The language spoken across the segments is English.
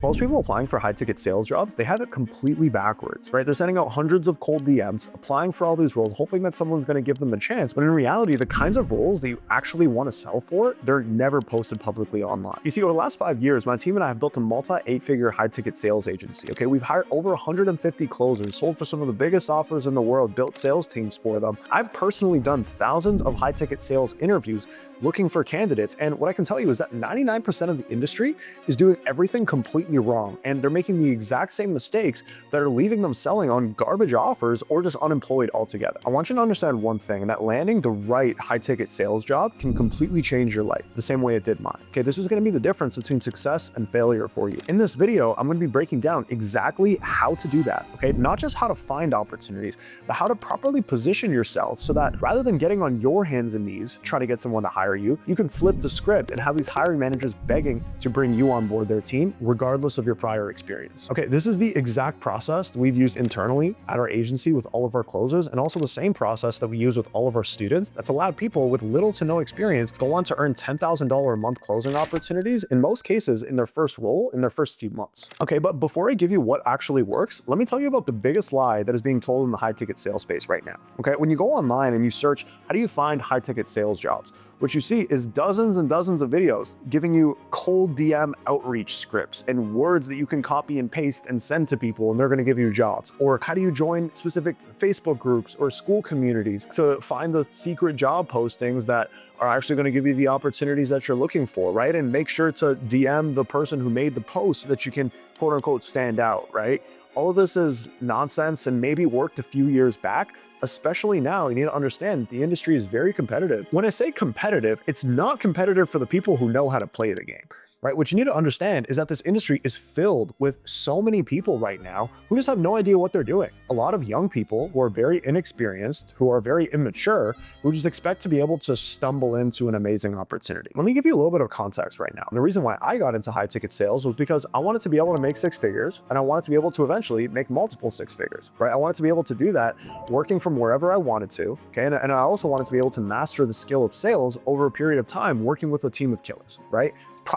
Most people applying for high-ticket sales jobs, they have it completely backwards, right? They're sending out hundreds of cold DMs, applying for all these roles, hoping that someone's going to give them a chance. But in reality, the kinds of roles that you actually want to sell for, they're never posted publicly online. You see, over the last 5 years, my team and I have built a multi-8-figure high-ticket sales agency. Okay, we've hired over 150 closers, sold for some of the biggest offers in the world, built sales teams for them. I've personally done thousands of high-ticket sales interviews looking for candidates. And what I can tell you is that 99% of the industry is doing everything completely wrong. And they're making the exact same mistakes that are leaving them selling on garbage offers or just unemployed altogether. I want you to understand one thing, and that landing the right high-ticket sales job can completely change your life the same way it did mine. Okay, this is going to be the difference between success and failure for you. In this video, I'm going to be breaking down exactly how to do that. Okay, not just how to find opportunities, but how to properly position yourself so that rather than getting on your hands and knees trying to get someone to hire you, you can flip the script and have these hiring managers begging to bring you on board their team, regardless of your prior experience. Okay, this is the exact process that we've used internally at our agency with all of our closers, and also the same process that we use with all of our students that's allowed people with little to no experience go on to earn $10,000 a month closing opportunities, in most cases in their first role, in their first few months. Okay, but before I give you what actually works, let me tell you about the biggest lie that is being told in the high-ticket sales space right now. Okay, when you go online and you search, how do you find high-ticket sales jobs? What you see is dozens and dozens of videos giving you cold DM outreach scripts and words that you can copy and paste and send to people and they're going to give you jobs. Or how do you join specific Facebook groups or school communities to find the secret job postings that are actually going to give you the opportunities that you're looking for, right? And make sure to DM the person who made the post so that you can quote unquote stand out, right? All of this is nonsense and maybe worked a few years back. Especially now, you need to understand the industry is very competitive. When I say competitive, it's not competitive for the people who know how to play the game, right? What you need to understand is that this industry is filled with so many people right now who just have no idea what they're doing. A lot of young people who are very inexperienced, who are very immature, who just expect to be able to stumble into an amazing opportunity. Let me give you a little bit of context right now. And the reason why I got into high ticket sales was because I wanted to be able to make 6 figures and I wanted to be able to eventually make multiple 6 figures, right? I wanted to be able to do that working from wherever I wanted to, okay? And I also wanted to be able to master the skill of sales over a period of time working with a team of killers, right?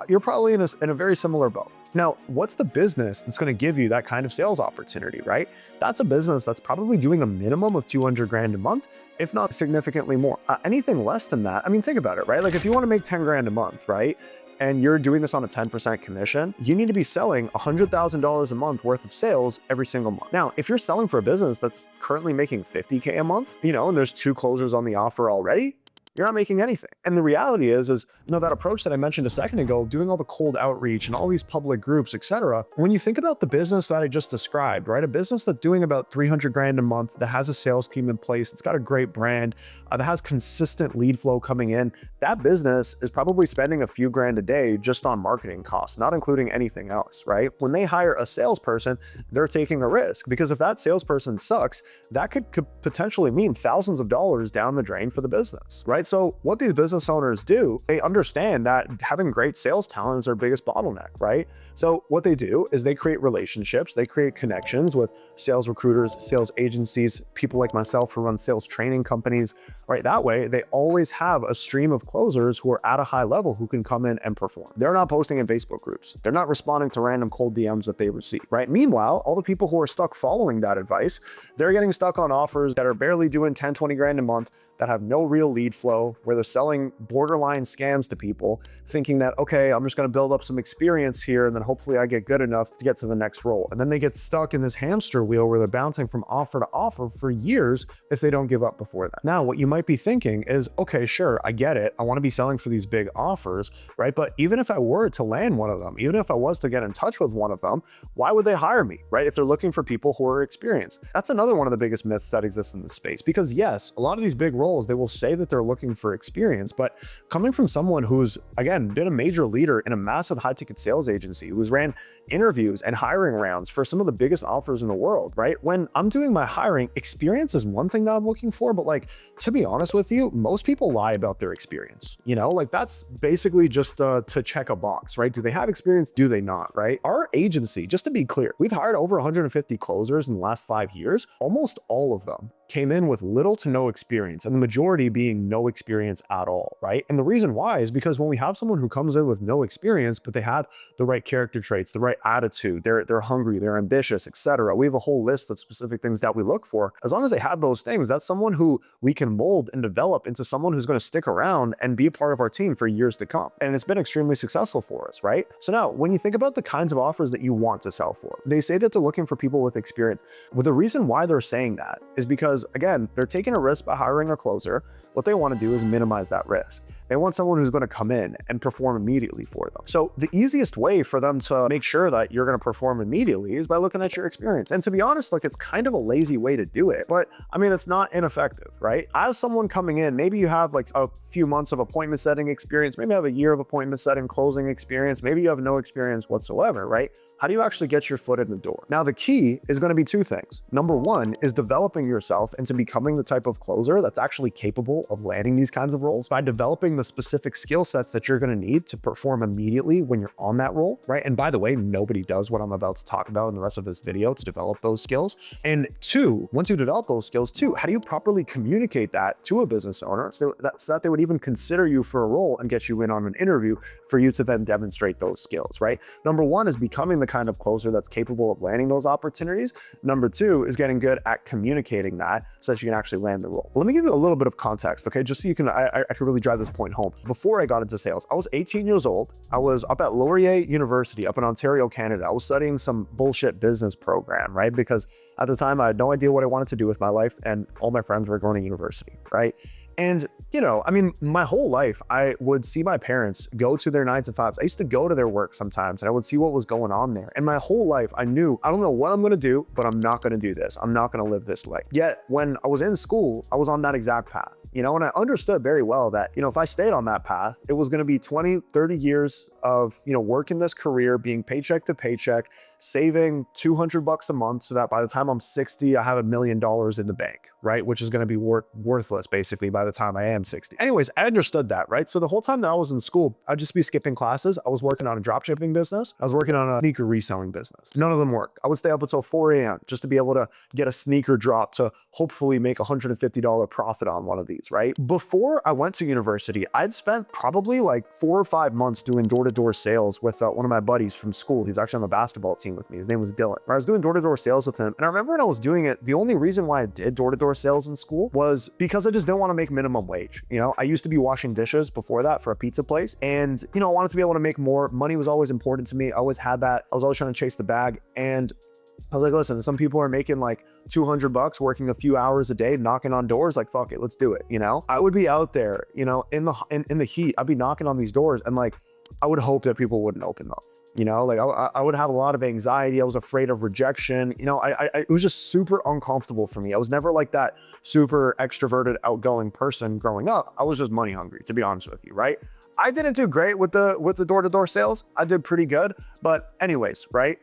You're probably in a very similar boat. Now, what's the business that's going to give you that kind of sales opportunity, right? That's a business that's probably doing a minimum of 200 grand a month, if not significantly more. Anything less than that, I mean, think about it, right? Like if you want to make 10 grand a month, right? And you're doing this on a 10% commission, you need to be selling $100,000 a month worth of sales every single month. Now, if you're selling for a business that's currently making 50K a month, and there's 2 closers on the offer already, you're not making anything. And the reality is that approach that I mentioned a second ago, doing all the cold outreach and all these public groups, etc. When you think about the business that I just described, right? A business that's doing about 300 grand a month, that has a sales team in place, it's got a great brand, that has consistent lead flow coming in, that business is probably spending a few grand a day just on marketing costs, not including anything else, right? When they hire a salesperson, they're taking a risk because if that salesperson sucks, that could potentially mean thousands of dollars down the drain for the business, right? So what these business owners do, they understand that having great sales talent is their biggest bottleneck, right? So what they do is they create relationships, they create connections with sales recruiters, sales agencies, people like myself who run sales training companies, right? That way, they always have a stream of closers who are at a high level who can come in and perform. They're not posting in Facebook groups. They're not responding to random cold DMs that they receive, right? Meanwhile, all the people who are stuck following that advice, they're getting stuck on offers that are barely doing 10, 20 grand a month, that have no real lead flow, where they're selling borderline scams to people, thinking that, okay, I'm just going to build up some experience here and then hopefully I get good enough to get to the next role. And then they get stuck in this hamster wheel where they're bouncing from offer to offer for years if they don't give up before that. Now, what you might be thinking is, okay, sure, I get it. I want to be selling for these big offers, right? But even if I were to land one of them, even if I was to get in touch with one of them, why would they hire me, right? If they're looking for people who are experienced. That's another one of the biggest myths that exists in the space, because yes, a lot of these big roles, they will say that they're looking for experience, but coming from someone who's, again, been a major leader in a massive high ticket sales agency, who's ran interviews and hiring rounds for some of the biggest offers in the world, right? When I'm doing my hiring, experience is one thing that I'm looking for, but like, to be honest with you, most people lie about their experience, like that's basically just to check a box, right? Do they have experience? Do they not, right? Our agency, just to be clear, we've hired over 150 closers in the last 5 years. Almost all of them came in with little to no experience, and the majority being no experience at all, right? And the reason why is because when we have someone who comes in with no experience, but they had the right character traits, the right attitude, they're hungry, they're ambitious, etc. We have a whole list of specific things that we look for. As long as they have those things, that's someone who we can mold and develop into someone who's going to stick around and be a part of our team for years to come. And it's been extremely successful for us, right? So now, when you think about the kinds of offers that you want to sell for, they say that they're looking for people with experience. Well, the reason why they're saying that is because, again, they're taking a risk by hiring a closer. What they want to do is minimize that risk. They want someone who's going to come in and perform immediately for them. So the easiest way for them to make sure that you're going to perform immediately is by looking at your experience. And to be honest, like, it's kind of a lazy way to do it, but I mean, it's not ineffective, right? As someone coming in, maybe you have like a few months of appointment setting experience, maybe you have a year of appointment setting closing experience, maybe you have no experience whatsoever, right? How do you actually get your foot in the door? Now, the key is going to be two things. Number one is developing yourself into becoming the type of closer that's actually capable of landing these kinds of roles by developing the specific skill sets that you're going to need to perform immediately when you're on that role, right? And by the way, nobody does what I'm about to talk about in the rest of this video to develop those skills. And two, once you develop those skills too, how do you properly communicate that to a business owner so that they would even consider you for a role and get you in on an interview for you to then demonstrate those skills, right? Number one is becoming the kind of closer that's capable of landing those opportunities. Number two is getting good at communicating that so that you can actually land the role. Let me give you a little bit of context, okay? Just so you can, I can really drive this point home. Before I got into sales, I was 18 years old. I was up at Laurier University up in Ontario, Canada. I was studying some bullshit business program, right? Because at the time I had no idea what I wanted to do with my life and all my friends were going to university, right? And, you know, I mean, my whole life, I would see my parents go to their 9 to 5s. I used to go to their work sometimes and I would see what was going on there. And my whole life, I knew, I don't know what I'm going to do, but I'm not going to do this. I'm not going to live this life. Yet when I was in school, I was on that exact path, you know, and I understood very well that, you know, if I stayed on that path, it was going to be 20, 30 years of, you know, working this career, being paycheck to paycheck, saving $200 a month so that by the time I'm 60, I have $1 million in the bank, right? Which is going to be worthless basically by the time I am 60. Anyways, I understood that, right? So the whole time that I was in school, I'd just be skipping classes. I was working on a drop shipping business. I was working on a sneaker reselling business. None of them work. I would stay up until 4 a.m. just to be able to get a sneaker drop to hopefully make a $150 profit on one of these, right? Before I went to university, I'd spent probably like 4 or 5 months doing door-to-door sales with one of my buddies from school. He's actually on the basketball team with me. His name was Dylan. I was doing door-to-door sales with him. And I remember when I was doing it, the only reason why I did door-to-door sales in school was because I just didn't want to make minimum wage. You know, I used to be washing dishes before that for a pizza place. And, you know, I wanted to be able to make more. Money was always important to me. I always had that. I was always trying to chase the bag. And I was like, listen, some people are making like $200 working a few hours a day, knocking on doors. Like, fuck it, let's do it. You know, I would be out there, you know, in the heat. I'd be knocking on these doors and like, I would hope that people wouldn't open them. You know, like I would have a lot of anxiety. I was afraid of rejection. You know, it was just super uncomfortable for me. I was never like that super extroverted, outgoing person growing up. I was just money hungry, to be honest with you, right? I didn't do great with the door-to-door sales. I did pretty good. But anyways, right?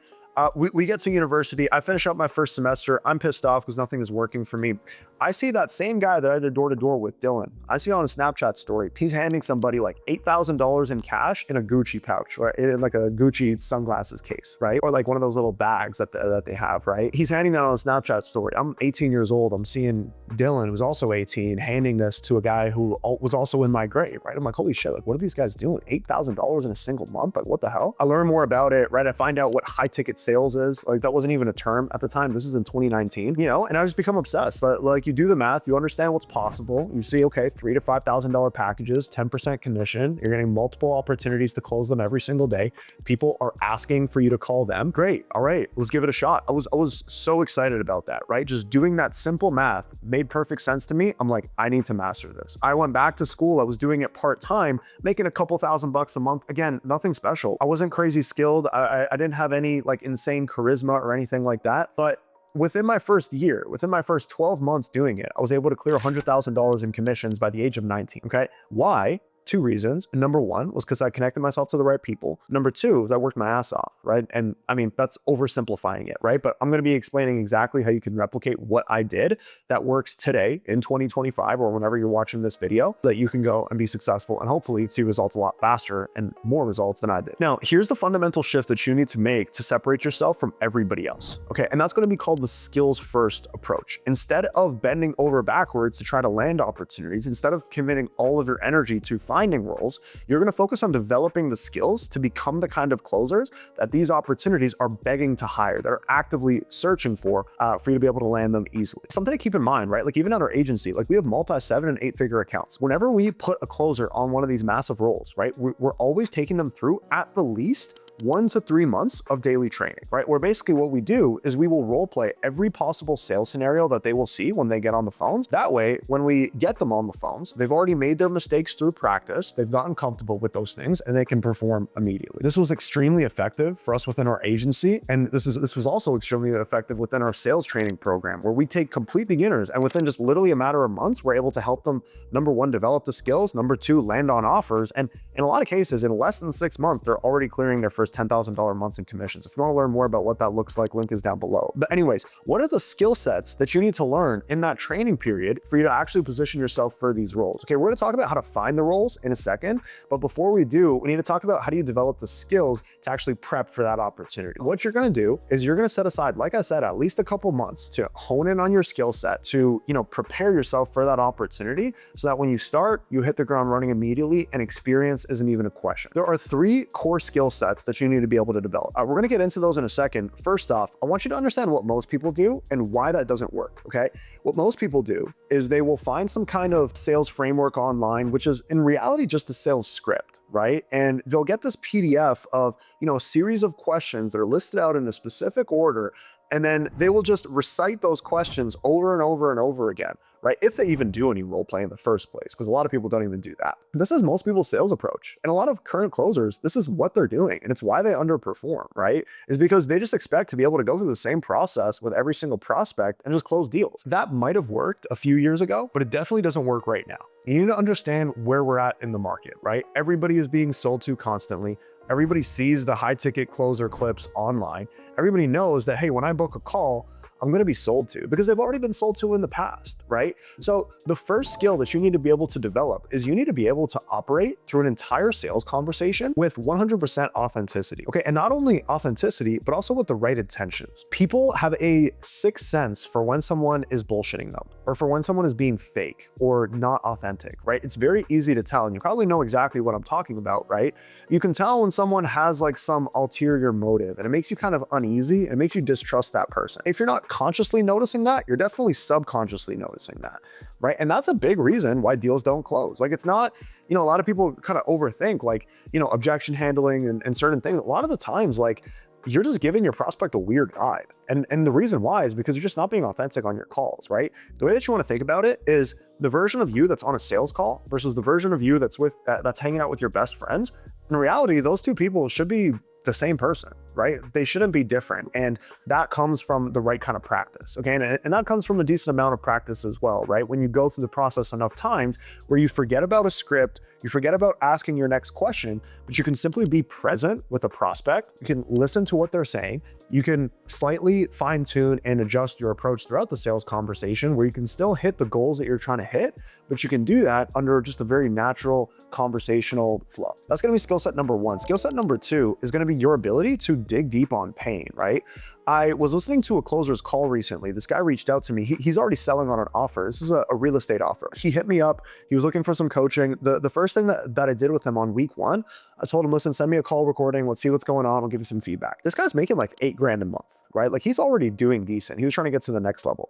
We get to university. I finish up my first semester. I'm pissed off because nothing is working for me. I see that same guy that I did door-to-door with, Dylan. I see on a Snapchat story, he's handing somebody like $8,000 in cash in a Gucci pouch, right? In like a Gucci sunglasses case, right? Or like one of those little bags that they have, right? He's handing that on a Snapchat story. I'm 18 years old. I'm seeing Dylan, who's also 18, handing this to a guy who was also in my grade, right? I'm like, holy shit, like what are these guys doing? $8,000 in a single month? Like what the hell? I learn more about it, right? I find out what high ticket sales is. Like that wasn't even a term at the time. This is in 2019, you know? And I just become obsessed. Like you do the math, you understand what's possible. You see, okay, $3,000 to $5,000 packages, 10% commission. You're getting multiple opportunities to close them every single day. People are asking for you to call them. Great. All right, let's give it a shot. I was so excited about that, right? Just doing that simple math made perfect sense to me. I'm like, I need to master this. I went back to school. I was doing it part-time, making a couple $1,000 a month. Again, nothing special. I wasn't crazy skilled. I didn't have any like insane charisma or anything like that, but within my first year, within my first 12 months doing it, I was able to clear $100,000 in commissions by the age of 19. Okay. Why? two reasons. Number one was because I connected myself to the right people. Number two is I worked my ass off, right? And I mean, that's oversimplifying it, right? But I'm going to be explaining exactly how you can replicate what I did that works today in 2025 or whenever you're watching this video, that you can go and be successful and hopefully see results a lot faster and more results than I did. Now, here's the fundamental shift that you need to make to separate yourself from everybody else. Okay. And that's going to be called the skills first approach. Instead of bending over backwards to try to land opportunities, instead of committing all of your energy to finding roles, you're going to focus on developing the skills to become the kind of closers that these opportunities are begging to hire, that are actively searching for you to be able to land them easily. Something to keep in mind, right? Like even at our agency, like we have multi 7 and 8 figure accounts. Whenever we put a closer on one of these massive roles, right, we're always taking them through at the least 1 to 3 months of daily training, right? Where basically what we do is we will role play every possible sales scenario that they will see when they get on the phones. That way, when we get them on the phones, they've already made their mistakes through practice. They've gotten comfortable with those things and they can perform immediately. This was extremely effective for us within our agency. And this was also extremely effective within our sales training program, where we take complete beginners and within just literally a matter of months, we're able to help them, number one, develop the skills, number two, land on offers. And in a lot of cases, in less than 6 months, they're already clearing their first $10,000 months in commissions. If you want to learn more about what that looks like, link is down below. But anyways, what are the skill sets that you need to learn in that training period for you to actually position yourself for these roles? Okay, we're going to talk about how to find the roles in a second, but before we do, we need to talk about how do you develop the skills to actually prep for that opportunity. What you're going to do is you're going to set aside, like I said, at least a couple months to hone in on your skill set, to, prepare yourself for that opportunity so that when you start, you hit the ground running immediately and experience isn't even a question. There are 3 core skill sets that you need to be able to develop. We're going to get into those in a second. First off, I want you to understand what most people do and why that doesn't work. Okay. What most people do is they will find some kind of sales framework online, which is in reality just a sales script, right? And they'll get this PDF of, a series of questions that are listed out in a specific order. And then they will just recite those questions over and over and over again, right? If they even do any role play in the first place, because a lot of people don't even do that. This is most people's sales approach. And a lot of current closers, this is what they're doing. And it's why they underperform, right? Is because they just expect to be able to go through the same process with every single prospect and just close deals. That might have worked a few years ago, but it definitely doesn't work right now. You need to understand where we're at in the market, right? Everybody is being sold to constantly. Everybody sees the high ticket closer clips online. Everybody knows that, hey, when I book a call, I'm going to be sold to because they've already been sold to in the past, right? So the first skill that you need to be able to develop is you need to be able to operate through an entire sales conversation with 100% authenticity. Okay. And not only authenticity, but also with the right intentions. People have a sixth sense for when someone is bullshitting them or for when someone is being fake or not authentic, right? It's very easy to tell. And you probably know exactly what I'm talking about, right? You can tell when someone has like some ulterior motive and it makes you kind of uneasy and it makes you distrust that person. If you're not consciously noticing that, you're definitely subconsciously noticing that, right? And that's a big reason why deals don't close. Like it's not, a lot of people kind of overthink like, objection handling and certain things. A lot of the times, like you're just giving your prospect a weird vibe. And the reason why is because you're just not being authentic on your calls, right? The way that you want to think about it is the version of you that's on a sales call versus the version of you that's that's hanging out with your best friends. In reality, those two people should be the same person, right? They shouldn't be different. And that comes from the right kind of practice. Okay. And that comes from a decent amount of practice as well, right? When you go through the process enough times where you forget about a script, you forget about asking your next question, but you can simply be present with a prospect. You can listen to what they're saying. You can slightly fine tune and adjust your approach throughout the sales conversation where you can still hit the goals that you're trying to hit, but you can do that under just a very natural conversational flow. That's going to be skill set number 1. Skill set number 2 is going to be your ability to dig deep on pain, right? I was listening to a closer's call recently. This guy reached out to me. He's already selling on an offer. This is a real estate offer. He hit me up. He was looking for some coaching. The first thing that I did with him on week 1, I told him, listen, send me a call recording. Let's see what's going on. I'll give you some feedback. This guy's making like $8,000 a month, right? Like he's already doing decent. He was trying to get to the next level.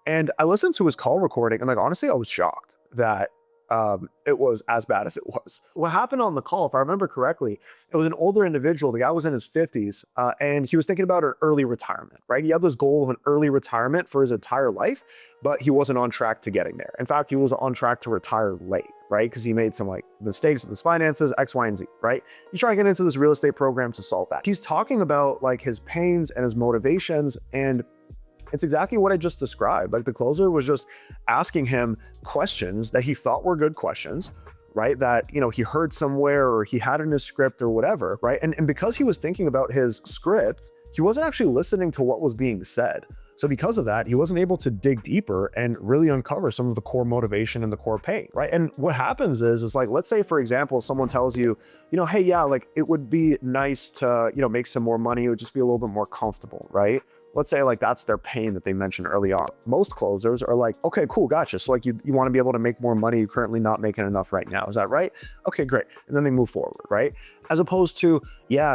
And I listened to his call recording and like, honestly, I was shocked that it was as bad as it was. What happened on the call, if I remember correctly, it was an older individual. The guy was in his 50s and he was thinking about an early retirement, right? He had this goal of an early retirement for his entire life, but he wasn't on track to getting there. In fact, he was on track to retire late, right? Because he made some like mistakes with his finances, X, Y, and Z, right? He's trying to get into this real estate program to solve that. He's talking about like his pains and his motivations, and it's exactly what I just described. Like the closer was just asking him questions that he thought were good questions, right? That, he heard somewhere or he had in his script or whatever, right? And because he was thinking about his script, he wasn't actually listening to what was being said. So because of that, he wasn't able to dig deeper and really uncover some of the core motivation and the core pain, right? And what happens is like, let's say, for example, someone tells you, hey, yeah, like it would be nice to, make some more money. It would just be a little bit more comfortable, right? Let's say like that's their pain that they mentioned early on. Most closers are like, okay, cool, gotcha. So like you want to be able to make more money. You're currently not making enough right now. Is that right? Okay, great. And then they move forward, right? As opposed to, yeah,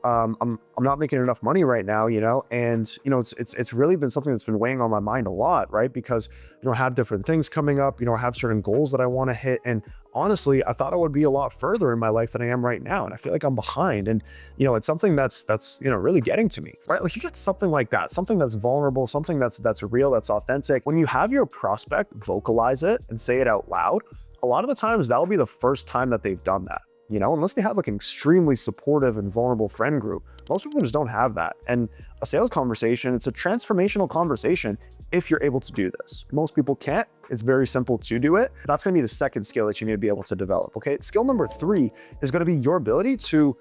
I'm not making enough money right now, and it's really been something that's been weighing on my mind a lot, right? Because I have different things coming up, I have certain goals that I want to hit, and honestly, I thought I would be a lot further in my life than I am right now, and I feel like I'm behind, and it's something that's really getting to me, right? Like you get something like that, something that's vulnerable, something that's real, that's authentic. When you have your prospect vocalize it and say it out loud, a lot of the times that'll be the first time that they've done that. Unless they have like an extremely supportive and vulnerable friend group, most people just don't have that. And a sales conversation, it's a transformational conversation if you're able to do this. Most people can't. It's very simple to do it. That's going to be the second skill that you need to be able to develop. Okay. Skill number 3 is going to be your ability to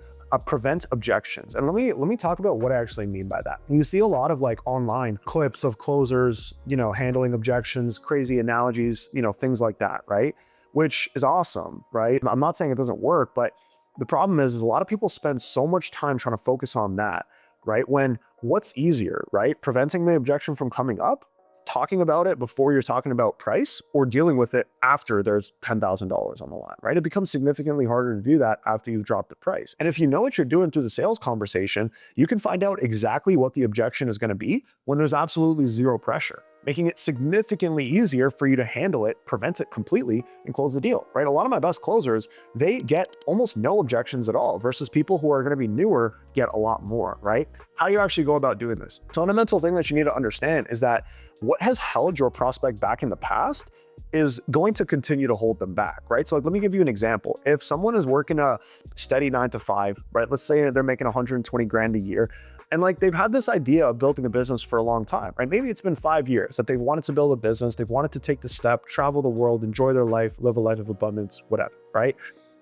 prevent objections. And let me talk about what I actually mean by that. You see a lot of like online clips of closers, handling objections, crazy analogies, things like that, right? Which is awesome, right? I'm not saying it doesn't work, but the problem is a lot of people spend so much time trying to focus on that, right? When what's easier, right? Preventing the objection from coming up, talking about it before you're talking about price, or dealing with it after there's $10,000 on the line, right? It becomes significantly harder to do that after you've dropped the price. And if you know what you're doing through the sales conversation, you can find out exactly what the objection is going to be when there's absolutely zero pressure, making it significantly easier for you to handle it, prevent it completely, and close the deal, right? A lot of my best closers, they get almost no objections at all, versus people who are going to be newer get a lot more, right? How do you actually go about doing this? Fundamental thing that you need to understand is that what has held your prospect back in the past is going to continue to hold them back, right? So like, let me give you an example. If someone is working a steady 9 to 5, right? Let's say they're making 120 grand a year, and like they've had this idea of building a business for a long time, right? Maybe it's been 5 years that they've wanted to build a business. They've wanted to take the step, travel the world, enjoy their life, live a life of abundance, whatever, right?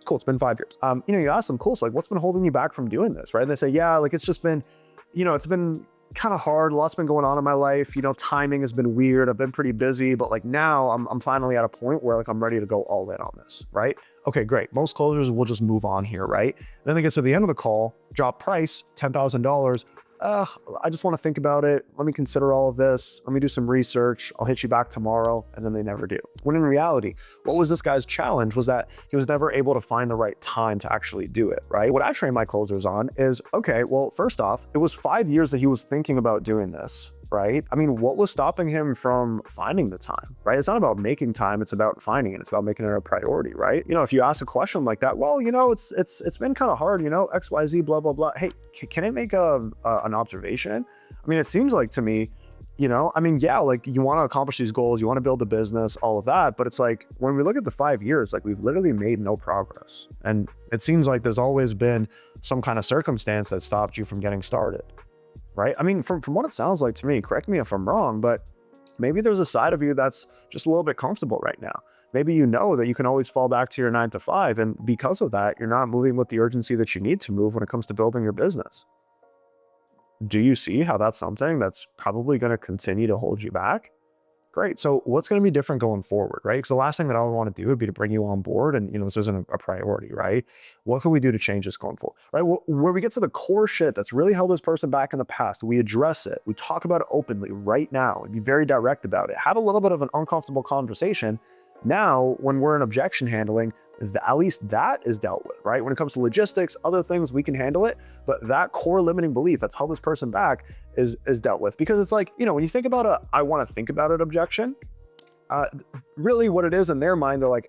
Cool, it's been 5 years. You ask them, cool, so like what's been holding you back from doing this, right? And they say, yeah, like it's just been, it's been kind of hard. A lot's been going on in my life. Timing has been weird. I've been pretty busy, but like now I'm finally at a point where like I'm ready to go all in on this, right? Okay, great. Most closers will just move on here, right? Then they get to the end of the call, drop price, $10,000. I just want to think about it. Let me consider all of this. Let me do some research. I'll hit you back tomorrow. And then they never do. When in reality, what was this guy's challenge was that he was never able to find the right time to actually do it, right? What I train my closers on is, okay, well, first off, it was 5 years that he was thinking about doing this, right? I mean, what was stopping him from finding the time, right? It's not about making time, it's about finding it. It's about making it a priority, right? If you ask a question like that, well, it's been kind of hard, XYZ, blah, blah, blah. Hey, can I make an observation? I mean, it seems like to me, yeah, like you want to accomplish these goals, you want to build a business, all of that. But it's like, when we look at the 5 years, like we've literally made no progress. And it seems like there's always been some kind of circumstance that stopped you from getting started. Right? I mean, from what it sounds like to me, correct me if I'm wrong, but maybe there's a side of you that's just a little bit comfortable right now. Maybe you know that you can always fall back to your 9 to 5. And because of that, you're not moving with the urgency that you need to move when it comes to building your business. Do you see how that's something that's probably going to continue to hold you back? Great. So what's going to be different going forward, right? Because the last thing that I would want to do would be to bring you on board. And, this isn't a priority, right? What can we do to change this going forward, right? Where we get to the core shit that's really held this person back in the past, we address it. We talk about it openly right now and be very direct about it. Have a little bit of an uncomfortable conversation. Now, when we're in objection handling, at least that is dealt with, right? When it comes to logistics, other things, we can handle it. But that core limiting belief that's held this person back is dealt with. Because it's like, when you think about I want to think about it objection, really what it is in their mind, they're like,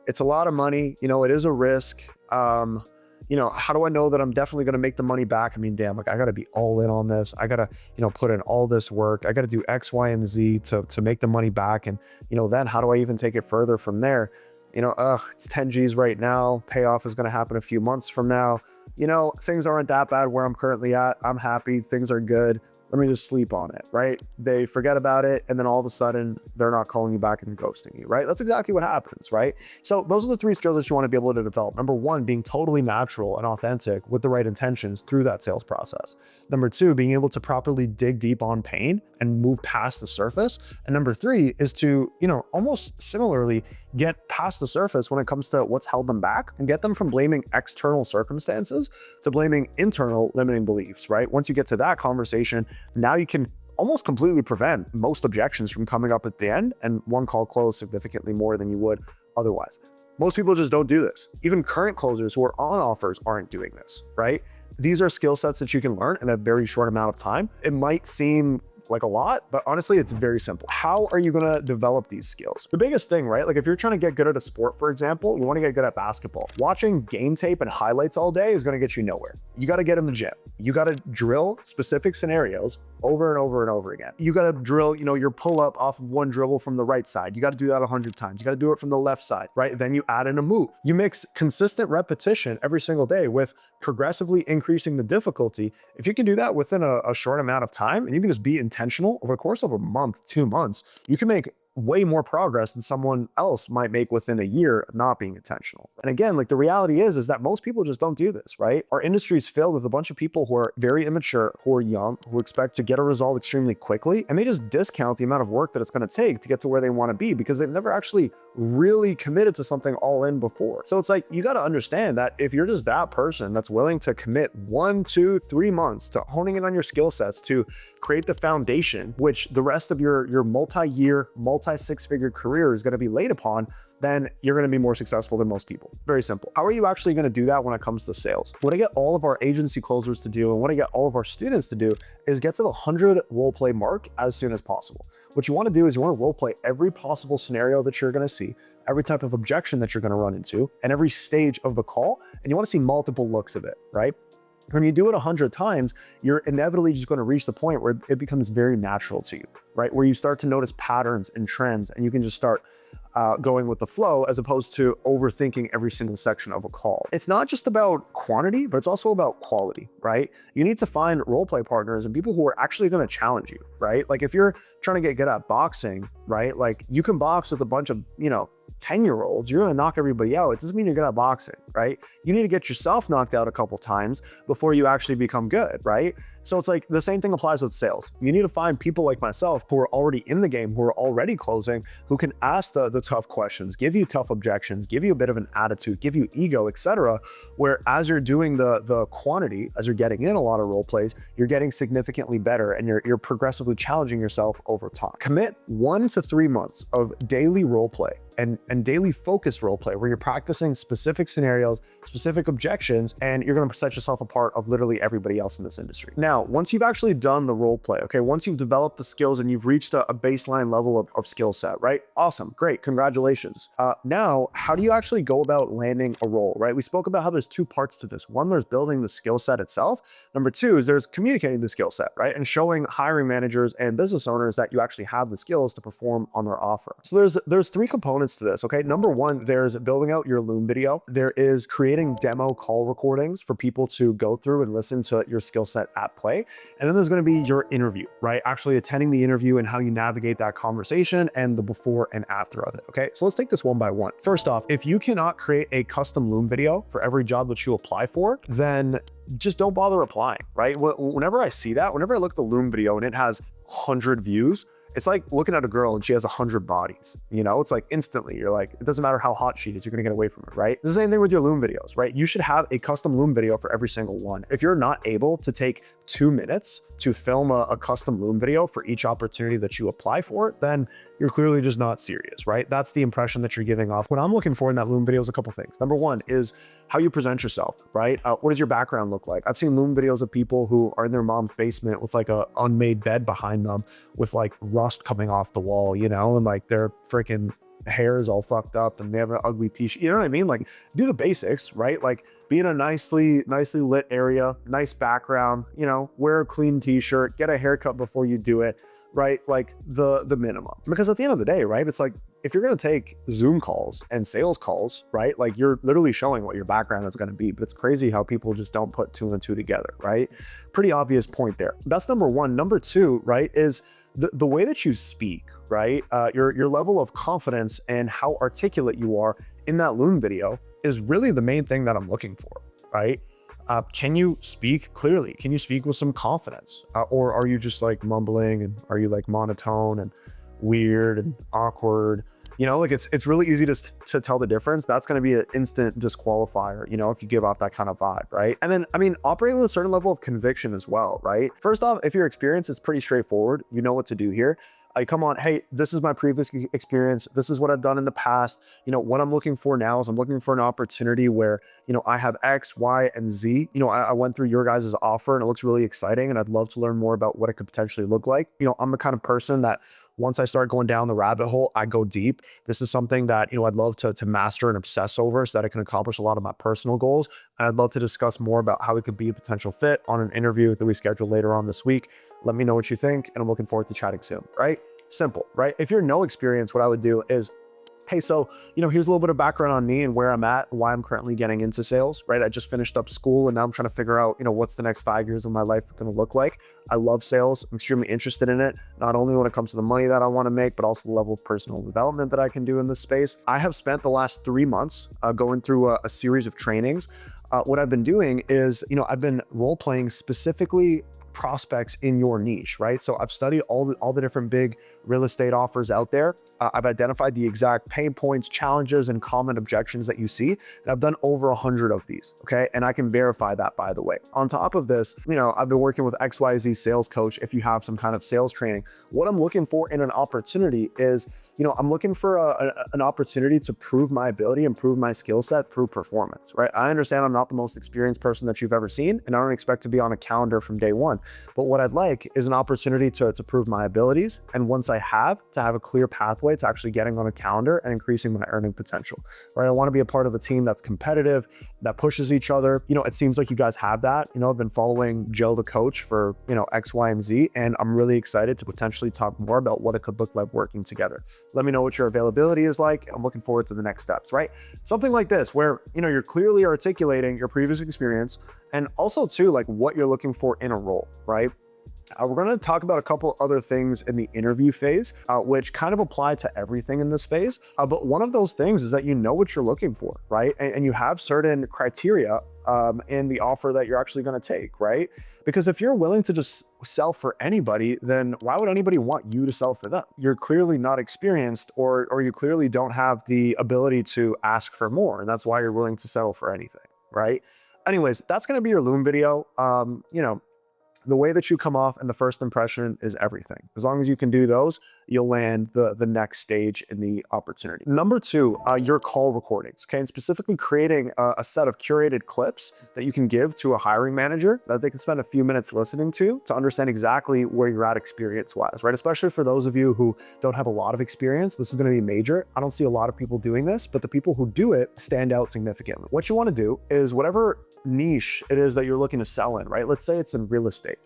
it's a lot of money. It is a risk. How do I know that I'm definitely going to make the money back? I mean, damn, like I got to be all in on this. I got to, put in all this work. I got to do X, Y, and Z to make the money back. And, then how do I even take it further from there? It's 10 G's right now. Payoff is going to happen a few months from now. Things aren't that bad where I'm currently at. I'm happy. Things are good. let me just sleep on it, right? They forget about it, and then all of a sudden they're not calling you back and ghosting you, right? That's exactly what happens, right? So those are the 3 skills that you want to be able to develop. Number 1, being totally natural and authentic with the right intentions through that sales process. Number 2, being able to properly dig deep on pain and move past the surface. And number 3 is to, almost similarly get past the surface when it comes to what's held them back and get them from blaming external circumstances to blaming internal limiting beliefs, right? Once you get to that conversation, now you can almost completely prevent most objections from coming up at the end, and one call close significantly more than you would otherwise. Most people just don't do this. Even current closers who are on offers aren't doing this, right? These are skill sets that you can learn in a very short amount of time. It might seem like a lot, but honestly, it's very simple. How are you gonna develop these skills? The biggest thing, right? Like if you're trying to get good at a sport, for example, you wanna get good at basketball. Watching game tape and highlights all day is gonna get you nowhere. You gotta get in the gym. You gotta drill specific scenarios over and over and over again. You gotta drill, your pull up off of one dribble from the right side. You gotta do that 100 times. You gotta do it from the left side, right? Then you add in a move. You mix consistent repetition every single day with progressively increasing the difficulty. If you can do that within a short amount of time, and you can just be intentional over the course of a month, 2 months, you can make way more progress than someone else might make within a year of not being intentional. And again, like the reality is that most people just don't do this, right? Our industry is filled with a bunch of people who are very immature, who are young, who expect to get a result extremely quickly, and they just discount the amount of work that it's going to take to get to where they want to be because they've never actually really committed to something all in before. So it's like, you got to understand that if you're just that person that's willing to commit 1, 2, 3 months to honing in on your skill sets to create the foundation, which the rest of your multi-year, multi-6-figure career is going to be laid upon, then you're going to be more successful than most people. Very simple. How are you actually going to do that when it comes to sales? What I get all of our agency closers to do and what I get all of our students to do is get to the 100 role play mark as soon as possible. What you want to do is you want to role play every possible scenario that you're going to see, every type of objection that you're going to run into, and every stage of the call, and you want to see multiple looks of it, right? When you do it 100 times, you're inevitably just going to reach the point where it becomes very natural to you, right? Where you start to notice patterns and trends, and you can just start going with the flow as opposed to overthinking every single section of a call. It's not just about quantity, but it's also about quality, right? You need to find role play partners and people who are actually going to challenge you, right? Like if you're trying to get good at boxing, right? Like you can box with a bunch of, 10-year-olds, you're going to knock everybody out. It doesn't mean you're good at boxing, right? You need to get yourself knocked out a couple times before you actually become good, right? So it's like the same thing applies with sales. You need to find people like myself who are already in the game, who are already closing, who can ask the tough questions, give you tough objections, give you a bit of an attitude, give you ego, etc. Where as you're doing the quantity, as you're getting in a lot of role plays, you're getting significantly better and you're progressively challenging yourself over time. Commit 1 to 3 months of daily role play and daily focused role play where you're practicing specific scenarios, specific objections, and you're going to set yourself apart of literally everybody else in this industry. Now, once you've actually done the role play, okay, once you've developed the skills and you've reached a baseline level of skill set, right? Awesome, great, congratulations. Now, how do you actually go about landing a role, right? We spoke about how there's 2 parts to this. One, there's building the skill set itself. Number 2 is there's communicating the skill set, right? And showing hiring managers and business owners that you actually have the skills to perform on their offer. So there's 3 components to this, okay? Number 1, there's building out your Loom video. There is creating demo call recordings for people to go through and listen to your skill set at play. And then there's going to be your interview, right? Actually attending the interview and how you navigate that conversation and the before and after of it, okay? So let's take this one by one. First off, if you cannot create a custom Loom video for every job that you apply for, then just don't bother applying, right? Whenever I see that, whenever I look at the Loom video and it has 100 views, it's like looking at a girl and she has 100 bodies, it's like instantly you're like, it doesn't matter how hot she is, you're gonna get away from her, right? It's the same thing with your Loom videos, right? You should have a custom Loom video for every single one. If you're not able to take 2 minutes to film a custom Loom video for each opportunity that you apply for, then you're clearly just not serious, right? That's the impression that you're giving off. What I'm looking for in that Loom video is a couple things. Number 1 is how you present yourself, right? What does your background look like? I've seen Loom videos of people who are in their mom's basement with like a unmade bed behind them with like rust coming off the wall, and like their freaking hair is all fucked up and they have an ugly t-shirt. You know what I mean? Like do the basics, right? Like be in a nicely lit area, nice background, wear a clean t-shirt, get a haircut before you do it, right? Like the minimum. Because at the end of the day, right? It's like if you're going to take Zoom calls and sales calls, right? Like you're literally showing what your background is going to be, but it's crazy how people just don't put two and two together, right? Pretty obvious point there. That's number one. Number two, right, is the way that you speak, right? Your level of confidence and how articulate you are in that Loom video is really the main thing that I'm looking for, right? Can you speak clearly? Can you speak with some confidence? Or are you just like mumbling, and are you like monotone and weird and awkward? You know, like it's really easy to tell the difference. That's going to be an instant disqualifier, you know, if you give off that kind of vibe, right? And then, I mean, operating with a certain level of conviction as well, right? First off, if your experience is pretty straightforward, you know what to do here. Come on, hey, this is my previous experience. This is what I've done in the past. You know, what I'm looking for now is I'm looking for an opportunity where, you know, I have X, Y, and Z. You know, I went through your guys' offer and it looks really exciting and I'd love to learn more about what it could potentially look like. You know, I'm the kind of person that once I start going down the rabbit hole, I go deep. This is something that, you know, I'd love to master and obsess over so that I can accomplish a lot of my personal goals. And I'd love to discuss more about how it could be a potential fit on an interview that we schedule later on this week. Let me know what you think, and I'm looking forward to chatting soon, right? Simple, right? If you're no experience, what I would do is, hey, so, you know, here's a little bit of background on me and where I'm at, why I'm currently getting into sales, right? I just finished up school and now I'm trying to figure out, you know, what's the next 5 years of my life going to look like. I love sales. I'm extremely interested in it, not only when it comes to the money that I want to make, but also the level of personal development that I can do in this space. I have spent the last 3 months going through a series of trainings. What I've been doing is, you know, I've been role playing specifically prospects in your niche, right? So I've studied all the different big real estate offers out there. I've identified the exact pain points, challenges, and common objections that you see. And I've done over 100 of these, okay? And I can verify that, by the way. On top of this, you know, I've been working with XYZ sales coach. If you have some kind of sales training, what I'm looking for in an opportunity is, you know, I'm looking for an opportunity to prove my ability, improve my skill set through performance, right? I understand I'm not the most experienced person that you've ever seen, and I don't expect to be on a calendar from day one. But what I'd like is an opportunity to prove my abilities. And once I have, to have a clear pathway to actually getting on a calendar and increasing my earning potential, right? I want to be a part of a team that's competitive, that pushes each other. You know, it seems like you guys have that. You know, I've been following Joe, the coach, for, you know, X, Y, and Z, and I'm really excited to potentially talk more about what it could look like working together. Let me know what your availability is like. I'm looking forward to the next steps, right? Something like this, where, you know, you're clearly articulating your previous experience and also too, like what you're looking for in a role, right? We're going to talk about a couple other things in the interview phase, which kind of apply to everything in this phase. But one of those things is that you know what you're looking for, right? And you have certain criteria in the offer that you're actually going to take, right? Because if you're willing to just sell for anybody, then why would anybody want you to sell for them? You're clearly not experienced, or you clearly don't have the ability to ask for more. And that's why you're willing to settle for anything, right? Anyways, that's going to be your Loom video. You know, the way that you come off and the first impression is everything. As long as you can do those, you'll land the next stage in the opportunity. Number two, your call recordings, okay? And specifically creating a set of curated clips that you can give to a hiring manager that they can spend a few minutes listening to understand exactly where you're at experience-wise, right? Especially for those of you who don't have a lot of experience, this is gonna be major. I don't see a lot of people doing this, but the people who do it stand out significantly. What you wanna do is whatever niche it is that you're looking to sell in, right? Let's say it's in real estate.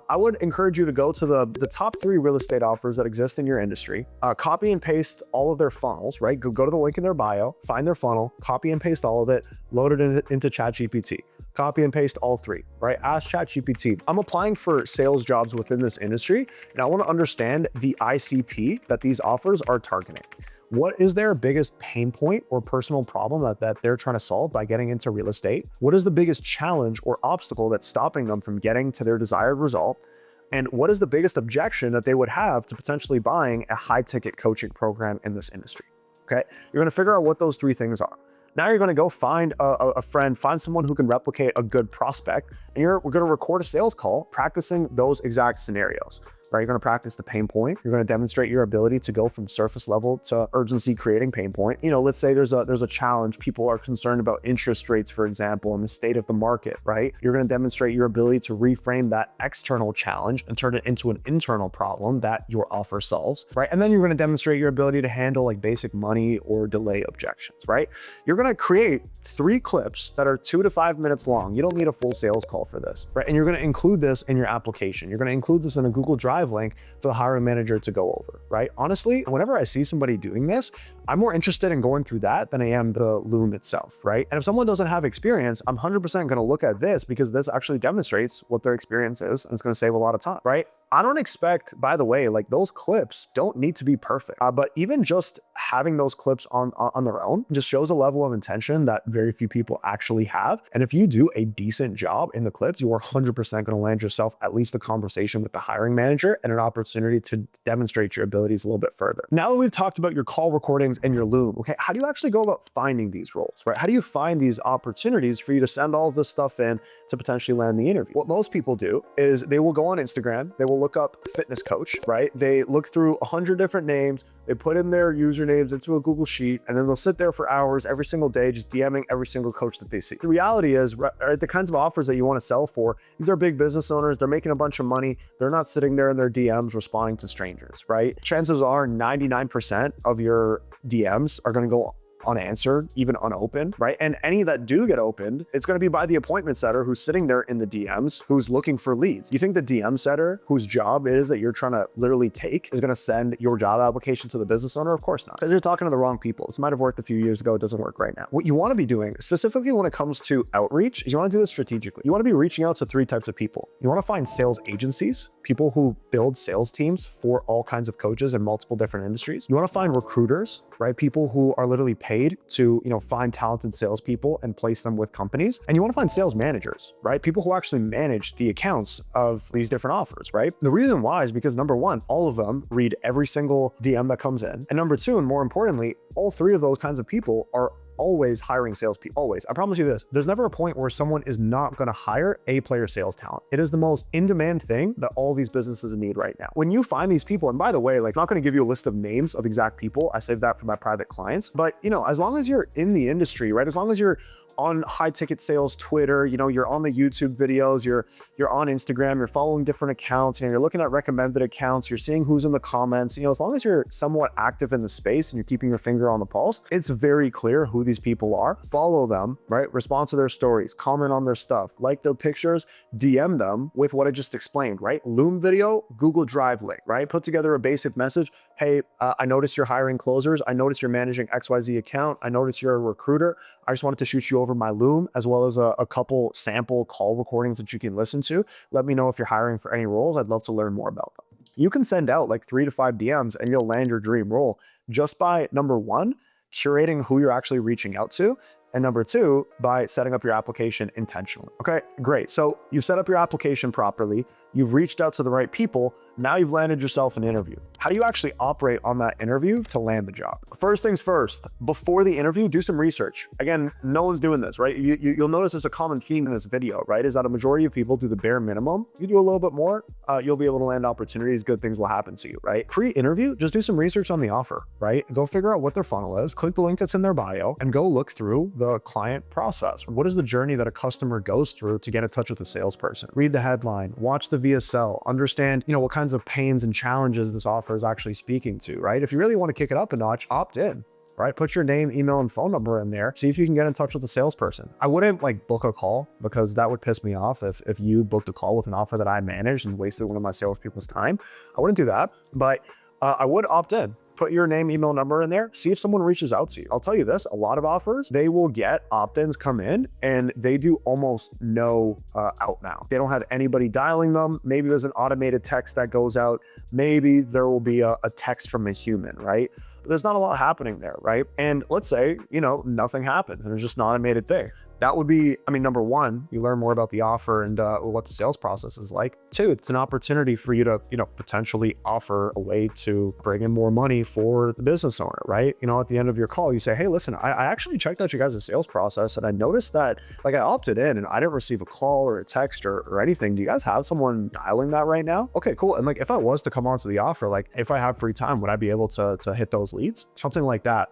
I would encourage you to go to the top 3 real estate offers that exist in your industry, copy and paste all of their funnels, right? Go to the link in their bio, find their funnel, copy and paste all of it, load it into ChatGPT. Copy and paste all 3, right? Ask ChatGPT, I'm applying for sales jobs within this industry, and I want to understand the ICP that these offers are targeting. What is their biggest pain point or personal problem that they're trying to solve by getting into real estate? What is the biggest challenge or obstacle that's stopping them from getting to their desired result? And what is the biggest objection that they would have to potentially buying a high-ticket coaching program in this industry? Okay, you're going to figure out what those 3 things are. Now you're going to go find a friend, find someone who can replicate a good prospect, and we're going to record a sales call practicing those exact scenarios. Right? You're going to practice the pain point. You're going to demonstrate your ability to go from surface level to urgency creating pain point. You know, let's say there's a challenge. People are concerned about interest rates, for example, and the state of the market, right? You're going to demonstrate your ability to reframe that external challenge and turn it into an internal problem that your offer solves, right? And then you're going to demonstrate your ability to handle like basic money or delay objections, right? You're going to create 3 clips that are 2 to 5 minutes long. You don't need a full sales call for this, right? And you're going to include this in your application. You're going to include this in a Google Drive live link for the hiring manager to go over, right? Honestly, whenever I see somebody doing this, I'm more interested in going through that than I am the Loom itself, right? And if someone doesn't have experience, I'm 100% going to look at this because this actually demonstrates what their experience is, and it's going to save a lot of time, right? I don't expect, by the way, like those clips don't need to be perfect, but even just having those clips on their own just shows a level of intention that very few people actually have. And if you do a decent job in the clips, you are 100% going to land yourself at least a conversation with the hiring manager and an opportunity to demonstrate your abilities a little bit further. Now that we've talked about your call recordings and your Loom, okay, how do you actually go about finding these roles, right? How do you find these opportunities for you to send all of this stuff in to potentially land the interview? What most people do is they will go on Instagram, they will look up fitness coach, right? They look through 100 different names, they put in their usernames into a Google Sheet, and then they'll sit there for hours every single day just DMing every single coach that they see. The reality is, right, the kinds of offers that you want to sell for, these are big business owners, they're making a bunch of money, they're not sitting there in their DMs responding to strangers, right? Chances are 99% of your DMs are going to go unanswered, even unopened, right? And any that do get opened, it's going to be by the appointment setter who's sitting there in the DMs, who's looking for leads. You think the DM setter, whose job it is that you're trying to literally take, is going to send your job application to the business owner? Of course not, because you're talking to the wrong people. This might have worked a few years ago. It doesn't work right now. What you want to be doing, specifically when it comes to outreach, is you want to do this strategically. You want to be reaching out to 3 types of people. You want to find sales agencies, people who build sales teams for all kinds of coaches in multiple different industries. You want to find recruiters, right? People who are literally paid to, find talented salespeople and place them with companies. And you want to find sales managers, right? People who actually manage the accounts of these different offers, right? The reason why is because number one, all of them read every single DM that comes in. And number two, and more importantly, all 3 of those kinds of people are always hiring salespeople. Always. I promise you this. There's never a point where someone is not going to hire A-player sales talent. It is the most in-demand thing that all these businesses need right now. When you find these people, and by the way, like I'm not going to give you a list of names of exact people. I save that for my private clients. But as long as you're in the industry, right? As long as you're on high ticket sales Twitter, you're on the YouTube videos, you're on Instagram, you're following different accounts, you're looking at recommended accounts, you're seeing who's in the comments, as long as you're somewhat active in the space and you're keeping your finger on the pulse, it's very clear who these people are. Follow them, right? Respond to their stories, comment on their stuff, like their pictures, DM them with what I just explained, right? Loom video, Google Drive link, right? Put together a basic message. Hey, I noticed you're hiring closers. I noticed you're managing XYZ account. I noticed you're a recruiter. I just wanted to shoot you over my Loom, as well as a couple sample call recordings that you can listen to. Let me know if you're hiring for any roles. I'd love to learn more about them. You can send out like 3 to 5 DMs and you'll land your dream role just by, number one, curating who you're actually reaching out to, and number two, by setting up your application intentionally. Okay, great. So you've set up your application properly. You've reached out to the right people. Now you've landed yourself an interview. How do you actually operate on that interview to land the job? First things first, before the interview, do some research. Again, no one's doing this, right? You'll notice there's a common theme in this video, right? Is that a majority of people do the bare minimum. You do a little bit more, you'll be able to land opportunities, good things will happen to you, right? Pre-interview, just do some research on the offer, right? Go figure out what their funnel is, click the link that's in their bio, and go look through the client process. What is the journey that a customer goes through to get in touch with a salesperson? Read the headline, watch the VSL, understand, what kinds of pains and challenges this offer is actually speaking to, right? If you really want to kick it up a notch, opt in, right? Put your name, email, and phone number in there. See if you can get in touch with a salesperson. I wouldn't book a call, because that would piss me off if you booked a call with an offer that I managed and wasted one of my salespeople's time. I wouldn't do that, but I would opt in. Put your name, email, number in there. See if someone reaches out to you. I'll tell you this, a lot of offers, they will get opt-ins come in and they do almost no outbound. They don't have anybody dialing them. Maybe there's an automated text that goes out. Maybe there will be a text from a human, right? But there's not a lot happening there, right? And let's say, nothing happens and it's just an automated thing. That would be, number one, you learn more about the offer and what the sales process is like. 2, it's an opportunity for you to, potentially offer a way to bring in more money for the business owner, right? At the end of your call, you say, hey, listen, I actually checked out you guys' sales process and I noticed that I opted in and I didn't receive a call or a text or anything. Do you guys have someone dialing that right now? Okay, cool. And if I was to come onto the offer, if I have free time, would I be able to hit those leads? Something like that.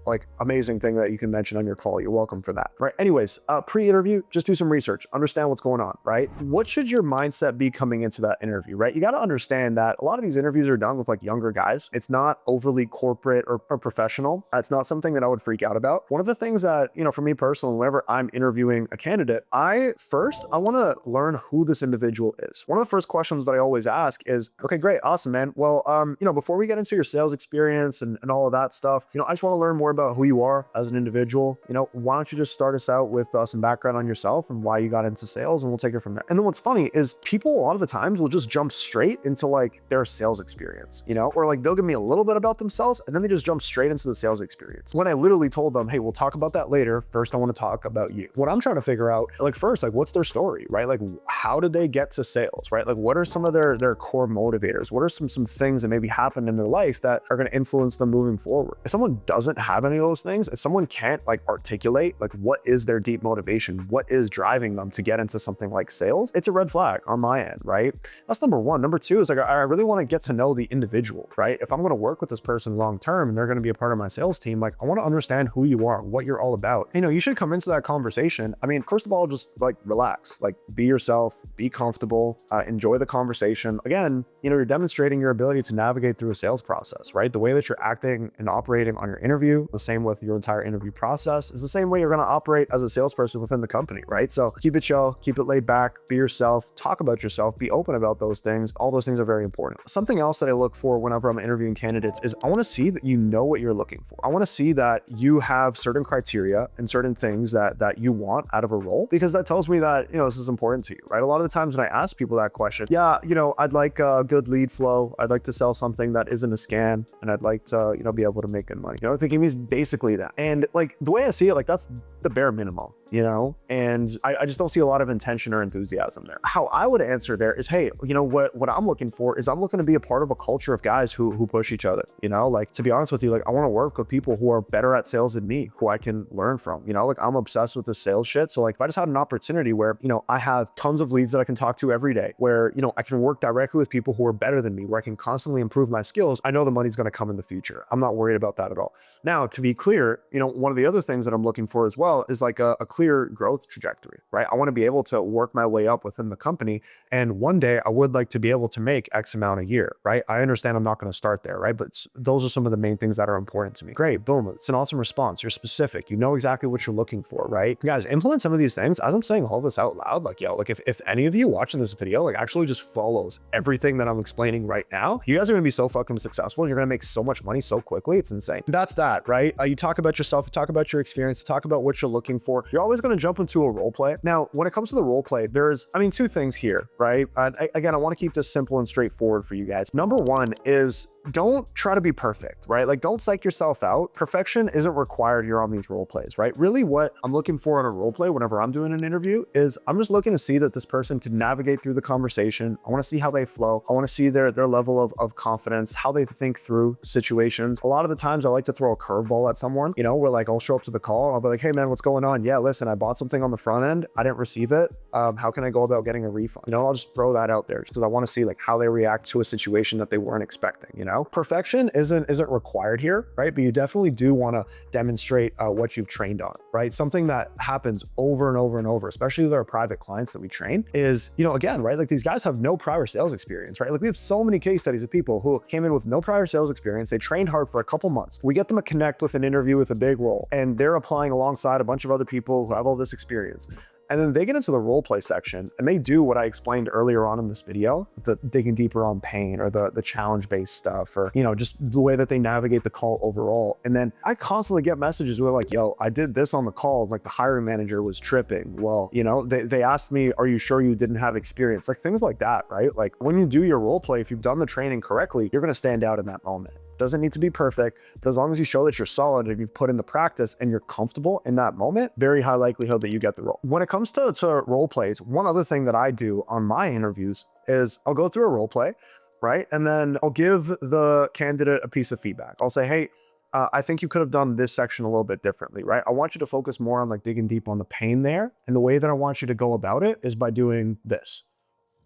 like amazing thing that you can mention on your call. You're welcome for that, right? Anyways, pre-interview, just do some research, understand what's going on, right? What should your mindset be coming into that interview, right? You got to understand that a lot of these interviews are done with like younger guys. It's not overly corporate or professional. It's not something that I would freak out about. One of the things that, you know, for me personally, whenever I'm interviewing a candidate, I want to learn who this individual is. One of the first questions that I always ask is, okay, great, awesome, man. Well, you know, before we get into your sales experience and all of that stuff, you know, I just want to learn more about who you are as an individual. You know, why don't you just start us out with some background on yourself and why you got into sales, and we'll take it from there. And then what's funny is people a lot of the times will just jump straight into like their sales experience, you know, or like they'll give me a little bit about themselves and then they just jump straight into the sales experience. When I literally told them, hey, we'll talk about that later. First, I want to talk about you. What I'm trying to figure out, like first, like what's their story, right? Like how did they get to sales, right? Like what are some of their core motivators? What are some things that maybe happened in their life that are going to influence them moving forward? If someone doesn't have any of those things, if someone can't like articulate like what is their deep motivation, what is driving them to get into something like sales, it's a red flag on my end, right? That's number one. Number two is like I really want to get to know the individual, right? If I'm going to work with this person long term and they're going to be a part of my sales team, like I want to understand who you are, what you're all about. You know, you should come into that conversation. I mean, first of all, just like relax, like be yourself, be comfortable, enjoy the conversation. Again, you know, you're demonstrating your ability to navigate through a sales process, right? The way that you're acting and operating on your interview, the same with your entire interview process, is the same way you're going to operate as a salesperson within the company, right? So keep it chill, keep it laid back, be yourself, talk about yourself, be open about those things. All those things are very important. Something else that I look for whenever I'm interviewing candidates is I want to see that you know what you're looking for. I want to see that you have certain criteria and certain things that you want out of a role, because that tells me that, you know, this is important to you, right? A lot of the times when I ask people that question, yeah, you know, I'd like a good lead flow. I'd like to sell something that isn't a scam, and I'd like to, you know, be able to make good money. You know, thinking is basically that. And like the way I see it, like that's the bare minimum, you know, and I just don't see a lot of intention or enthusiasm there. How I would answer there is, hey, you know what I'm looking for is I'm looking to be a part of a culture of guys who push each other, you know, like to be honest with you, like I want to work with people who are better at sales than me, who I can learn from, you know, like I'm obsessed with the sales shit. So like if I just had an opportunity where, you know, I have tons of leads that I can talk to every day, where, you know, I can work directly with people who are better than me, where I can constantly improve my skills, I know the money's going to come in the future. I'm not worried about that at all. Now, to be clear, you know, one of the other things that I'm looking for as well is like a clear growth trajectory, right? I want to be able to work my way up within the company. And one day I would like to be able to make X amount a year, right? I understand I'm not going to start there, right? But those are some of the main things that are important to me. Great, boom. It's an awesome response. You're specific. You know exactly what you're looking for, right? Guys, implement some of these things. As I'm saying all this out loud, like, yo, like if any of you watching this video, like actually just follows everything that I'm explaining right now, you guys are going to be so fucking successful. And you're going to make so much money so quickly. It's insane. That's that, right? You talk about yourself, you talk about your experience, you talk about what you're looking for. You're always going to jump into a role play. Now, when it comes to the role play, there's, I mean, two things here, right? Again, I want to keep this simple and straightforward for you guys. Number one is don't try to be perfect, right? Like don't psych yourself out. Perfection isn't required here on these role plays, right? Really what I'm looking for in a role play whenever I'm doing an interview is I'm just looking to see that this person can navigate through the conversation. I want to see how they flow. I want to see their level of confidence, how they think through situations. A lot of the times I like to throw a curveball at someone, you know, where like I'll show up to the call and I'll be like, hey man, what's going on? Yeah, listen, I bought something on the front end. I didn't receive it. How can I go about getting a refund? You know, I'll just throw that out there just because I want to see like how they react to a situation that they weren't expecting, you know? Perfection isn't required here, right? But you definitely do want to demonstrate what you've trained on, right? Something that happens over and over and over, especially with our private clients that we train is, you know, again, right? Like these guys have no prior sales experience, right? Like we have so many case studies of people who came in with no prior sales experience. They trained hard for a couple months. We get them to connect with an interview with a big role and they're applying alongside a bunch of other people who have all this experience. And then they get into the role play section and they do what I explained earlier on in this video, the digging deeper on pain or the challenge-based stuff, or, you know, just the way that they navigate the call overall. And then I constantly get messages where like, yo, I did this on the call. Like the hiring manager was tripping. Well, you know, they asked me, are you sure you didn't have experience? Like things like that, right? Like when you do your role play, if you've done the training correctly, you're going to stand out in that moment. Doesn't need to be perfect, but as long as you show that you're solid and you've put in the practice and you're comfortable in that moment, very high likelihood that you get the role. When it comes to role plays, one other thing that I do on my interviews is I'll go through a role play, right? And then I'll give the candidate a piece of feedback. I'll say, hey, I think you could have done this section a little bit differently, right? I want you to focus more on like digging deep on the pain there. And the way that I want you to go about it is by doing this.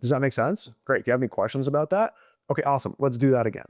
Does that make sense? Great. Do you have any questions about that? Okay, awesome. Let's do that again.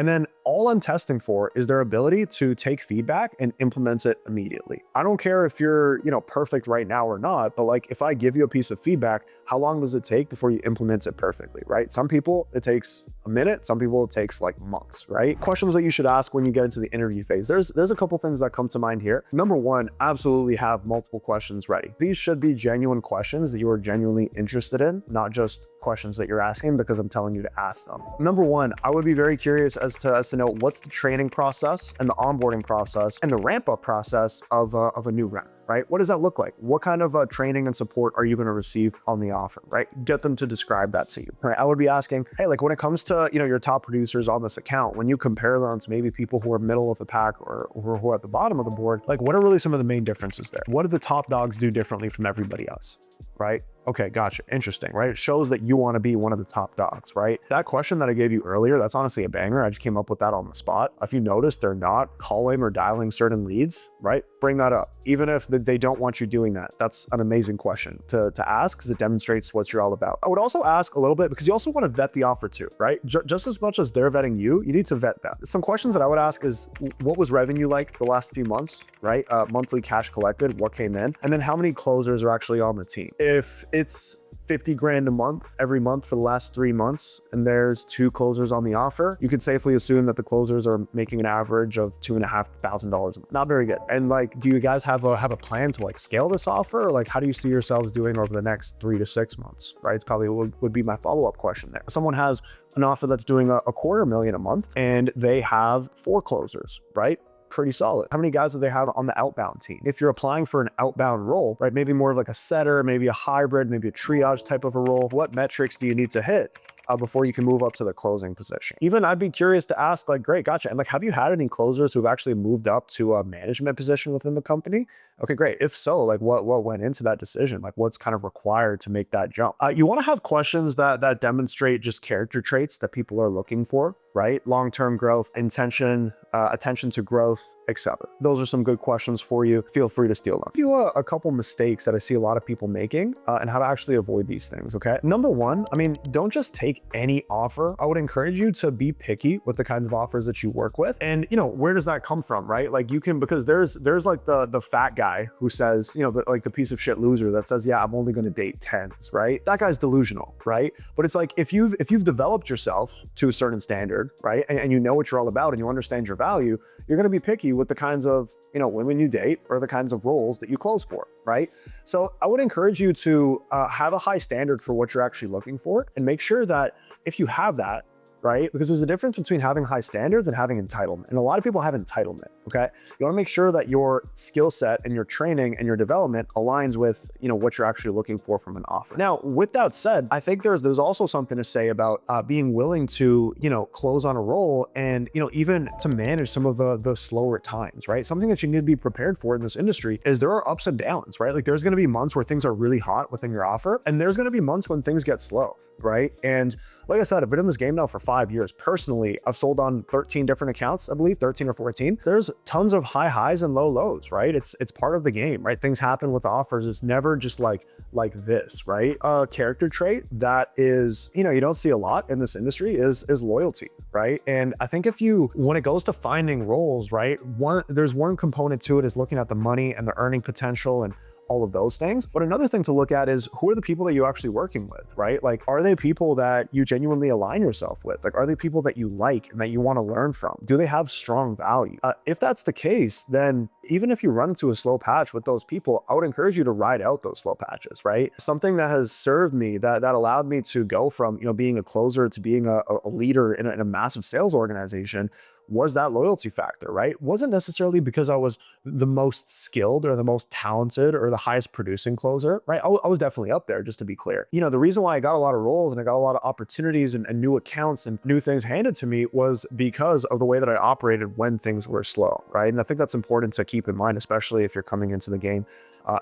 And then all I'm testing for is their ability to take feedback and implement it immediately. I don't care if you're, perfect right now or not, but like if I give you a piece of feedback, how long does it take before you implement it perfectly, right? Some people it takes a minute, some people it takes like months, right? Questions that you should ask when you get into the interview phase. There's a couple things that come to mind here. Number one, absolutely have multiple questions ready. These should be genuine questions that you are genuinely interested in, not just questions that you're asking because I'm telling you to ask them. Number one, I would be very curious as to know what's the training process and the onboarding process and the ramp up process of a new rep, right? What does that look like? What kind of training and support are you going to receive on the offer, right? Get them to describe that to you, right? I would be asking, hey, like when it comes to, your top producers on this account, when you compare them to maybe people who are middle of the pack or who are at the bottom of the board, like what are really some of the main differences there? What do the top dogs do differently from everybody else? Right? Okay, gotcha. Interesting, right? It shows that you want to be one of the top dogs, right? That question that I gave you earlier, that's honestly a banger. I just came up with that on the spot. If you notice they're not calling or dialing certain leads, right? Bring that up. Even if they don't want you doing that, that's an amazing question to ask because it demonstrates what you're all about. I would also ask a little bit because you also want to vet the offer too, right? Just as much as they're vetting you, you need to vet them. Some questions that I would ask is what was revenue like the last few months, right? Monthly cash collected, what came in, and then how many closers are actually on the team. If it's 50 grand a month every month for the last 3 months and there's 2 closers on the offer, you could safely assume that the closers are making an average of $2,500 a month. Not very good. And like, do you guys have a plan to like scale this offer, or like how do you see yourselves doing over the next 3 to 6 months, right? It's probably would be my follow-up question there. Someone has an offer that's doing a $250,000 a month and they have 4 closers, right? Pretty solid. How many guys do they have on the outbound team? If you're applying for an outbound role, right, maybe more of like a setter, maybe a hybrid, maybe a triage type of a role, what metrics do you need to hit before you can move up to the closing position? Even I'd be curious to ask, like, great, gotcha. And like, have you had any closers who've actually moved up to a management position within the company? Okay, great. If so, like what went into that decision? Like what's kind of required to make that jump? You want to have questions that demonstrate just character traits that people are looking for, right? Long-term growth, intention, attention to growth, etc. Those are some good questions for you. Feel free to steal them. I'll give you a couple mistakes that I see a lot of people making and how to actually avoid these things, okay? Number one, I mean, don't just take any offer. I would encourage you to be picky with the kinds of offers that you work with. And, where does that come from, right? Like you can, because there's like the fat guy who says, the piece of shit loser that says, yeah, I'm only going to date 10s, right? That guy's delusional, right? But it's like, if you've developed yourself to a certain standard, right? And you know what you're all about and you understand your value, you're going to be picky with the kinds of, women you date or the kinds of roles that you close for, right? So I would encourage you to have a high standard for what you're actually looking for and make sure that if you have that, right? Because there's a difference between having high standards and having entitlement. And a lot of people have entitlement, okay? You wanna make sure that your skill set and your training and your development aligns with, what you're actually looking for from an offer. Now, with that said, I think there's also something to say about being willing to, close on a role and, even to manage some of the slower times, right? Something that you need to be prepared for in this industry is there are ups and downs, right? Like there's gonna be months where things are really hot within your offer, and there's gonna be months when things get slow, right? And like I said, I've been in this game now for 5 years. Personally, I've sold on 13 different accounts, I believe, 13 or 14. There's tons of high highs and low lows, right? It's part of the game, right? Things happen with offers. It's never just like this, right? A character trait that is, you don't see a lot in this industry is loyalty, right? And I think when it goes to finding roles, right, there's one component to it is looking at the money and the earning potential and all of those things. But another thing to look at is who are the people that you're actually working with, right? Like, are they people that you genuinely align yourself with? Like, are they people that you like and that you want to learn from? Do they have strong value? If that's the case, then even if you run into a slow patch with those people, I would encourage you to ride out those slow patches, right? Something that has served me, that allowed me to go from, being a closer to being a leader in a massive sales organization was that loyalty factor, right? It wasn't necessarily because I was the most skilled or the most talented or the highest producing closer, right? I was definitely up there, just to be clear. The reason why I got a lot of roles and I got a lot of opportunities and new accounts and new things handed to me was because of the way that I operated when things were slow, right? And I think that's important to keep in mind, especially if you're coming into the game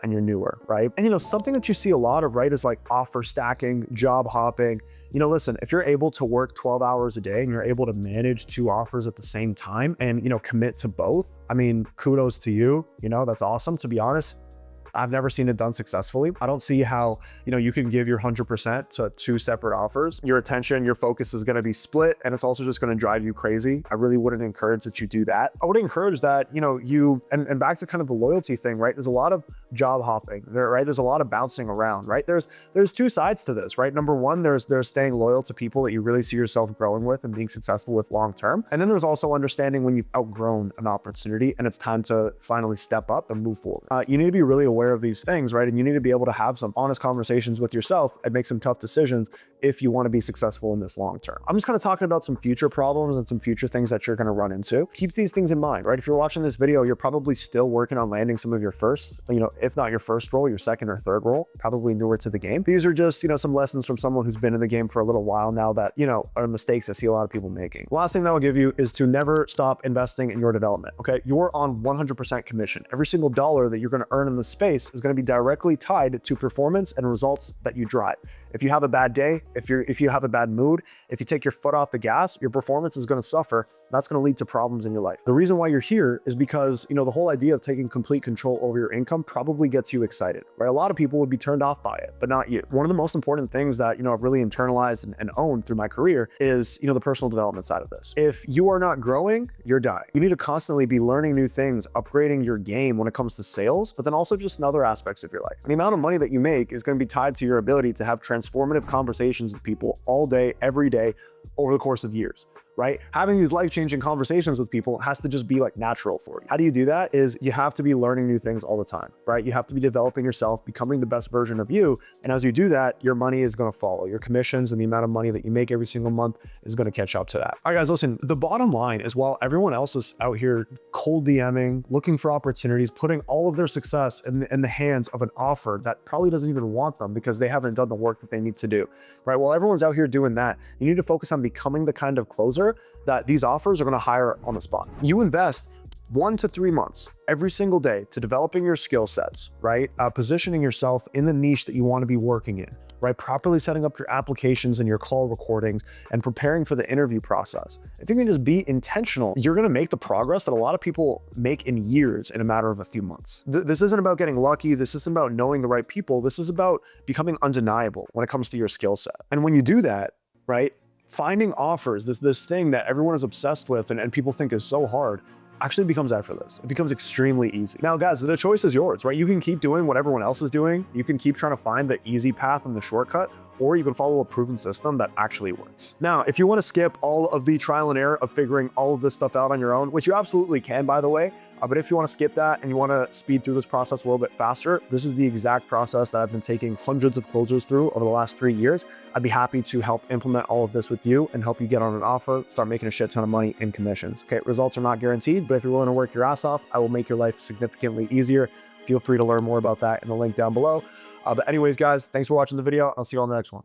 and you're newer, right? And something that you see a lot of, right, is like offer stacking, job hopping. Listen, if you're able to work 12 hours a day and you're able to manage 2 offers at the same time and, commit to both, I mean, kudos to you. That's awesome. To be honest, I've never seen it done successfully. I don't see how, you can give your 100% to two separate offers. Your attention, your focus is going to be split, and it's also just going to drive you crazy. I really wouldn't encourage that you do that. I would encourage that, and back to kind of the loyalty thing, right? There's a lot of job hopping there, right? There's a lot of bouncing around, right? There's two sides to this, right? Number one, there's staying loyal to people that you really see yourself growing with and being successful with long term. And then there's also understanding when you've outgrown an opportunity and it's time to finally step up and move forward. You need to be really aware of these things, right? And you need to be able to have some honest conversations with yourself and make some tough decisions if you want to be successful in this long term. I'm just kind of talking about some future problems and some future things that you're going to run into. Keep these things in mind, right? If you're watching this video, you're probably still working on landing some of your first, if not your first role, your second or third role, probably newer to the game. These are just, some lessons from someone who's been in the game for a little while now that, are mistakes I see a lot of people making. Last thing that I'll give you is to never stop investing in your development, okay? You're on 100% commission. Every single dollar that you're going to earn in the space is going to be directly tied to performance and results that you drive. If you have a bad day, if you have a bad mood, if you take your foot off the gas, your performance is going to suffer. That's going to lead to problems in your life. The reason why you're here is because, the whole idea of taking complete control over your income probably gets you excited, right? A lot of people would be turned off by it, but not you. One of the most important things that, I've really internalized and owned through my career is, the personal development side of this. If you are not growing, you're dying. You need to constantly be learning new things, upgrading your game when it comes to sales, but then also just in other aspects of your life. And the amount of money that you make is going to be tied to your ability to have transformative conversations with people all day, every day, over the course of years. Right? Having these life-changing conversations with people has to just be like natural for you. How do you do that? Is you have to be learning new things all the time, right? You have to be developing yourself, becoming the best version of you. And as you do that, your money is going to follow. Your commissions and the amount of money that you make every single month is going to catch up to that. All right, guys, listen, the bottom line is while everyone else is out here cold DMing, looking for opportunities, putting all of their success in the hands of an offer that probably doesn't even want them because they haven't done the work that they need to do, right? While everyone's out here doing that, you need to focus on becoming the kind of closer that these offers are going to hire on the spot. You invest 1 to 3 months every single day to developing your skill sets, right? Positioning yourself in the niche that you want to be working in, right? Properly setting up your applications and your call recordings and preparing for the interview process. If you can just be intentional, you're going to make the progress that a lot of people make in years in a matter of a few months. This isn't about getting lucky. This isn't about knowing the right people. This is about becoming undeniable when it comes to your skill set. And when you do that, right? Finding offers, this thing that everyone is obsessed with and people think is so hard, actually becomes effortless. It becomes extremely easy. Now, guys, the choice is yours, right? You can keep doing what everyone else is doing. You can keep trying to find the easy path and the shortcut, or you can follow a proven system that actually works. Now, if you want to skip all of the trial and error of figuring all of this stuff out on your own, which you absolutely can, by the way, but if you want to skip that and you want to speed through this process a little bit faster, this is the exact process that I've been taking hundreds of closers through over the last 3 years. I'd be happy to help implement all of this with you and help you get on an offer, start making a shit ton of money in commissions. Okay, results are not guaranteed, but if you're willing to work your ass off, I will make your life significantly easier. Feel free to learn more about that in the link down below. But anyways, guys, thanks for watching the video. I'll see you on the next one.